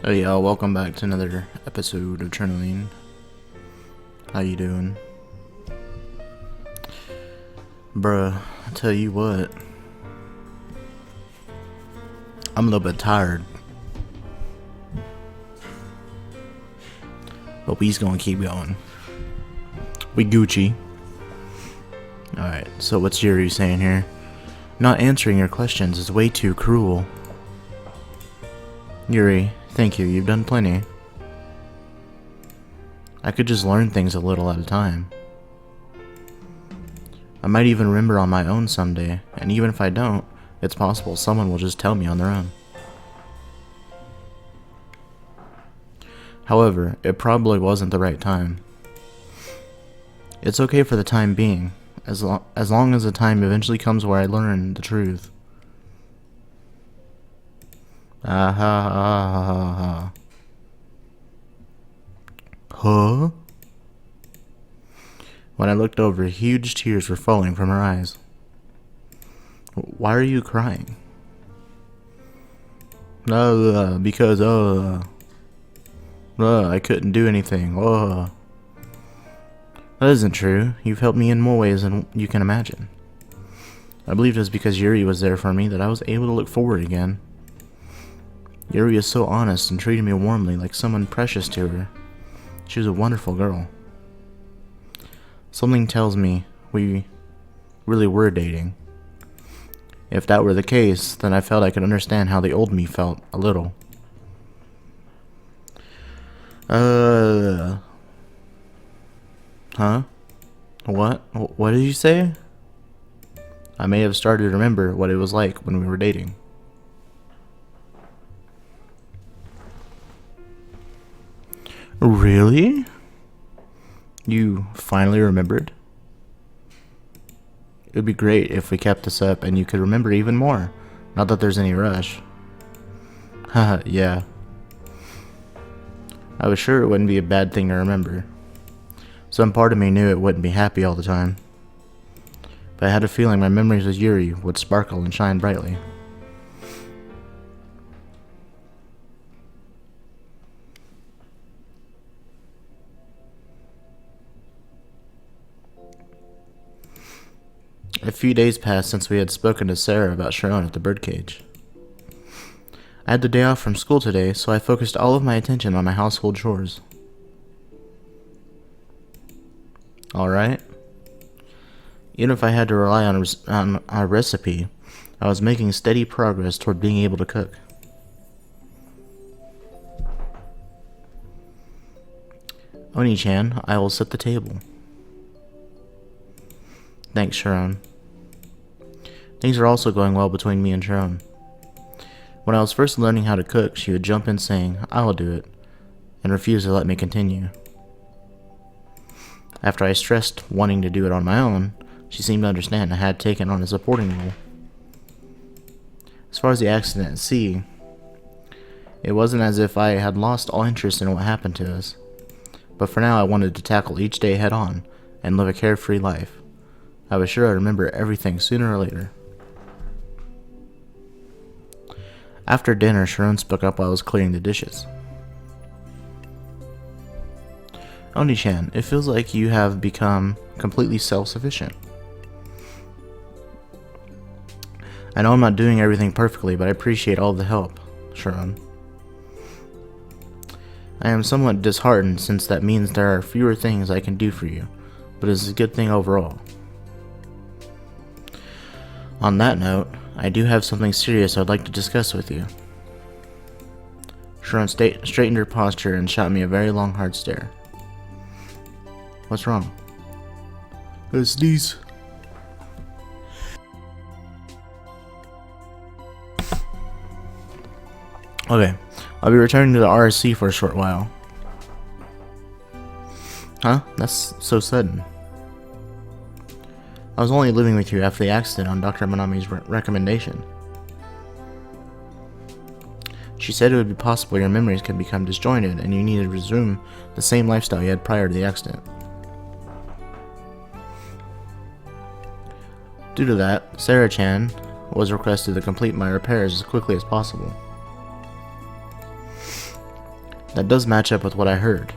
Oh yeah, welcome back to another episode of Trinoline. How you doing? Bruh, I tell you what. I'm a little bit tired. But we's gonna keep going. We Gucci. Alright, so what's Yuri saying here? Not answering your questions is way too cruel. Yuri, thank you, you've done plenty. I could just learn things a little at a time. I might even remember on my own someday, and even if I don't, it's possible someone will just tell me on their own. However, it probably wasn't the right time. It's okay for the time being, as long as the time eventually comes where I learn the truth. Ah ha ha ha ha. Huh? When I looked over, huge tears were falling from her eyes. Why are you crying? Because I couldn't do anything. That isn't true. You've helped me in more ways than you can imagine. I believe it was because Yuri was there for me that I was able to look forward again. Yuri is so honest and treated me warmly like someone precious to her. She was a wonderful girl. Something tells me we really were dating. If that were the case, then I felt I could understand how the old me felt a little. Huh? What? What did you say? I may have started to remember what it was like when we were dating. Really? You finally remembered? It would be great if we kept this up and you could remember even more. Not that there's any rush. Haha, yeah. I was sure it wouldn't be a bad thing to remember. Some part of me knew it wouldn't be happy all the time. But I had a feeling my memories with Yuri would sparkle and shine brightly. A few days passed since we had spoken to Sarah about Sharon at the birdcage. I had the day off from school today, so I focused all of my attention on my household chores. Alright. Even if I had to rely on a recipe, I was making steady progress toward being able to cook. Oni-chan, I will set the table. Thanks, Sharon. Things are also going well between me and Sharon. When I was first learning how to cook, she would jump in saying, "I will do it," and refuse to let me continue. After I stressed wanting to do it on my own, she seemed to understand I had taken on a supporting role. As far as the accident at sea, it wasn't as if I had lost all interest in what happened to us, but for now I wanted to tackle each day head on and live a carefree life. I was sure I'd remember everything sooner or later. After dinner, Sharon spoke up while I was cleaning the dishes. Oni-chan, it feels like you have become completely self-sufficient. I know I'm not doing everything perfectly, but I appreciate all the help, Sharon. I am somewhat disheartened since that means there are fewer things I can do for you, but it's a good thing overall. On that note, I do have something serious I'd like to discuss with you. Sharon straightened her posture and shot me a very long, hard stare. What's wrong? A sneeze. Okay, I'll be returning to the RSC for a short while. Huh? That's so sudden. I was only living with you after the accident on Dr. Manami's recommendation. She said it would be possible your memories could become disjointed and you needed to resume the same lifestyle you had prior to the accident. Due to that, Sarah-chan was requested to complete my repairs as quickly as possible. That does match up with what I heard.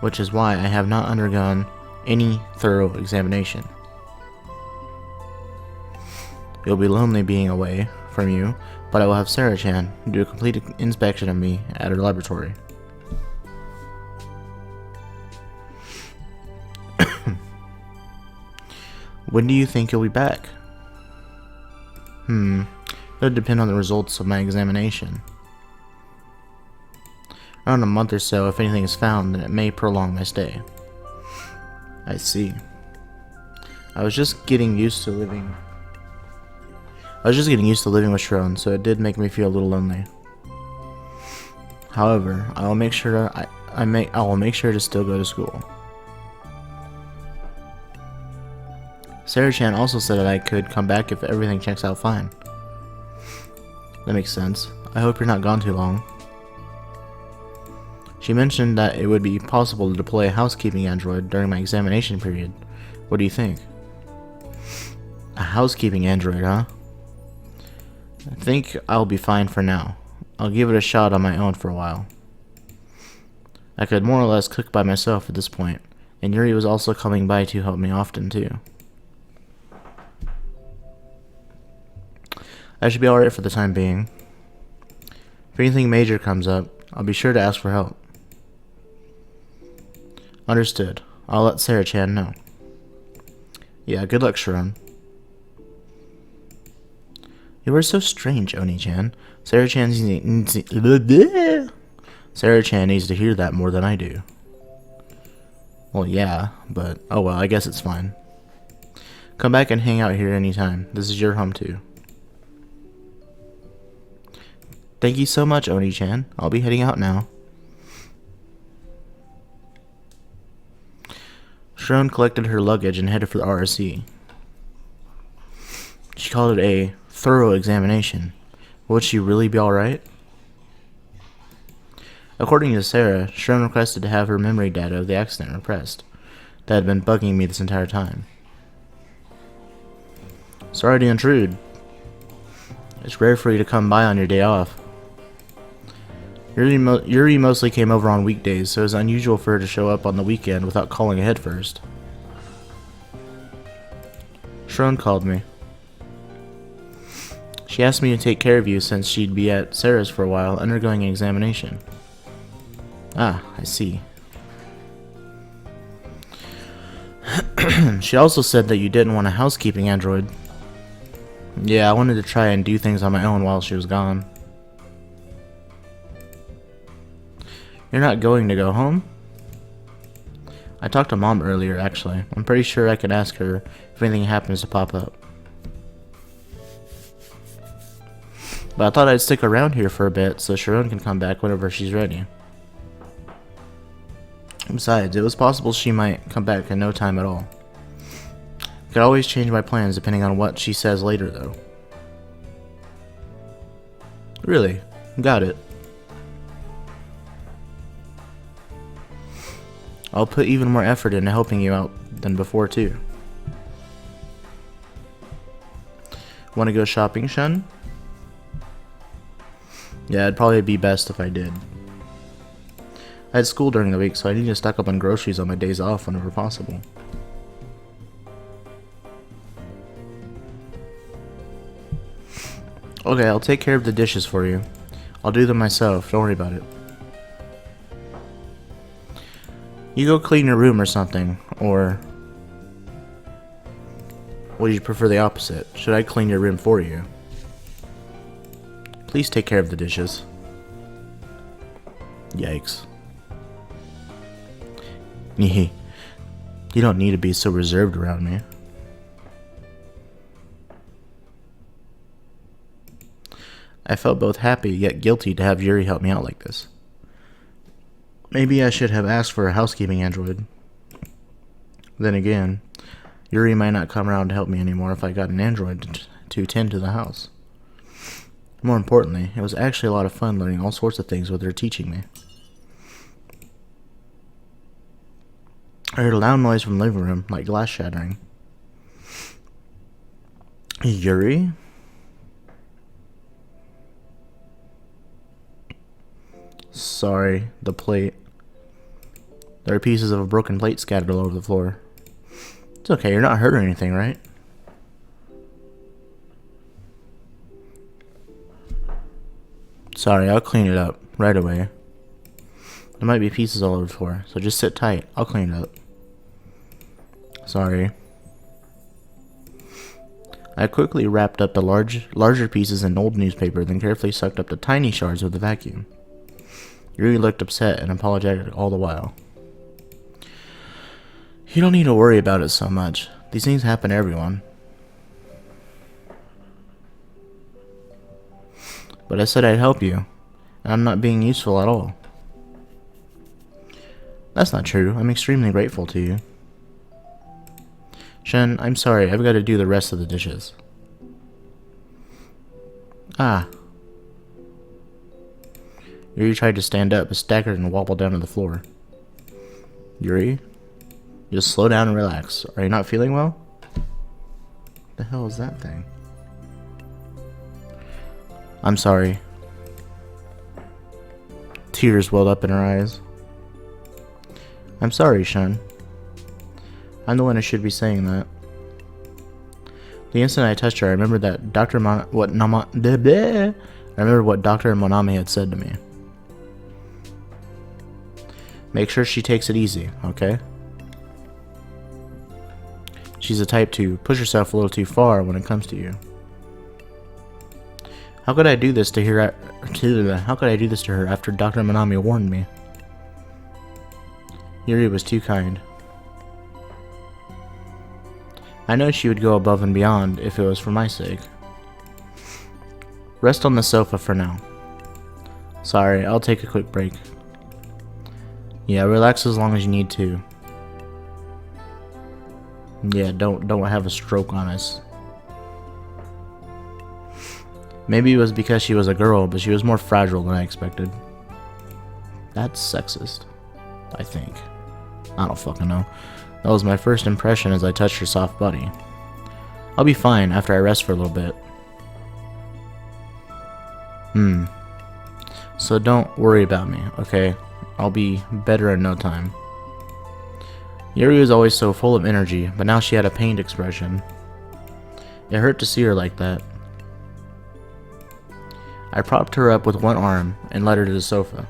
Which is why I have not undergone any thorough examination. It'll be lonely being away from you, but I will have Sarah-chan do a complete inspection of me at her laboratory. When do you think you'll be back? It'll depend on the results of my examination. Around a month or so, if anything is found, then it may prolong my stay. I see. I was just getting used to living with Sharon, so it did make me feel a little lonely. However, I will make sure to still go to school. Sarah-chan also said that I could come back if everything checks out fine. That makes sense. I hope you're not gone too long. She mentioned that it would be possible to deploy a housekeeping android during my examination period. What do you think? A housekeeping android, huh? I think I'll be fine for now. I'll give it a shot on my own for a while. I could more or less cook by myself at this point, and Yuri was also coming by to help me often too. I should be alright for the time being. If anything major comes up, I'll be sure to ask for help. Understood. I'll let Sarah-chan know. Yeah, good luck, Sharon. You are so strange, Oni-chan. Sarah-chan needs to hear that more than I do. Well, yeah, but oh well, I guess it's fine. Come back and hang out here anytime. This is your home too. Thank you so much, Oni-chan. I'll be heading out now. Sharon collected her luggage and headed for the RSC. She called it a thorough examination. Would she really be alright? According to Sarah, Sharon requested to have her memory data of the accident repressed. That had been bugging me this entire time. Sorry to intrude. It's rare for you to come by on your day off. Yuri mostly came over on weekdays, so it was unusual for her to show up on the weekend without calling ahead first. Sharon called me. She asked me to take care of you since she'd be at Sarah's for a while, undergoing an examination. Ah, I see. She also said that you didn't want a housekeeping android. Yeah, I wanted to try and do things on my own while she was gone. You're not going to go home? I talked to Mom earlier, actually. I'm pretty sure I could ask her if anything happens to pop up. But I thought I'd stick around here for a bit so Sharon can come back whenever she's ready. Besides, it was possible she might come back in no time at all. Could always change my plans depending on what she says later, though. Really? Got it. I'll put even more effort into helping you out than before, too. Want to go shopping, Shun? Yeah, it'd probably be best if I did. I had school during the week, so I need to stock up on groceries on my days off whenever possible. Okay, I'll take care of the dishes for you. I'll do them myself, don't worry about it. You go clean your room or something, or would you prefer the opposite? Should I clean your room for you? Please take care of the dishes. Yikes. You don't need to be so reserved around me. I felt both happy yet guilty to have Yuri help me out like this. Maybe I should have asked for a housekeeping android. Then again, Yuri might not come around to help me anymore if I got an android to tend to the house. More importantly, it was actually a lot of fun learning all sorts of things with her teaching me. I heard a loud noise from the living room, like glass shattering. Yuri? Sorry, the plate. There are pieces of a broken plate scattered all over the floor. It's okay, you're not hurt or anything, right? Sorry, I'll clean it up right away. There might be pieces all over the floor, so just sit tight. I'll clean it up. Sorry. I quickly wrapped up the larger pieces in old newspaper, then carefully sucked up the tiny shards with the vacuum. Yuri looked upset and apologetic all the while. You don't need to worry about it so much. These things happen to everyone. But I said I'd help you, and I'm not being useful at all. That's not true. I'm extremely grateful to you. Shen, I'm sorry. I've got to do the rest of the dishes. Ah. Yuri tried to stand up, but staggered and wobbled down to the floor. Yuri? Just slow down and relax. Are you not feeling well? What the hell is that thing? I'm sorry. Tears welled up in her eyes. I'm sorry, Shen. I'm the one who should be saying that. The instant I touched her, I remembered that I remembered what Dr. Monami had said to me. Make sure she takes it easy, okay? She's the type to push herself a little too far when it comes to you. How could I do this to her? How could I do this to her after Dr. Monami warned me? Yuri was too kind. I know she would go above and beyond if it was for my sake. Rest on the sofa for now. Sorry, I'll take a quick break. Yeah, relax as long as you need to. Yeah, don't have a stroke on us. Maybe it was because she was a girl, but she was more fragile than I expected. That's sexist, I think. I don't fucking know. That was my first impression as I touched her soft body. I'll be fine after I rest for a little bit. So don't worry about me, okay? I'll be better in no time. Yuri was always so full of energy, but now she had a pained expression. It hurt to see her like that. I propped her up with one arm and led her to the sofa.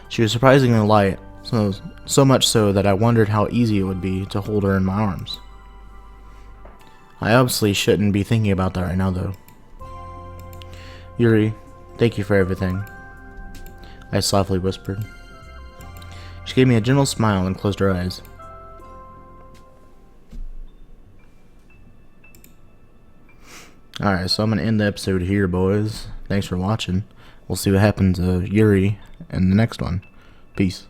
She was surprisingly light, so much so that I wondered how easy it would be to hold her in my arms. I obviously shouldn't be thinking about that right now, though. Yuri, thank you for everything, I softly whispered. She gave me a gentle smile and closed her eyes. Alright, so I'm going to end the episode here, boys. Thanks for watching. We'll see what happens to Yuri in the next one. Peace.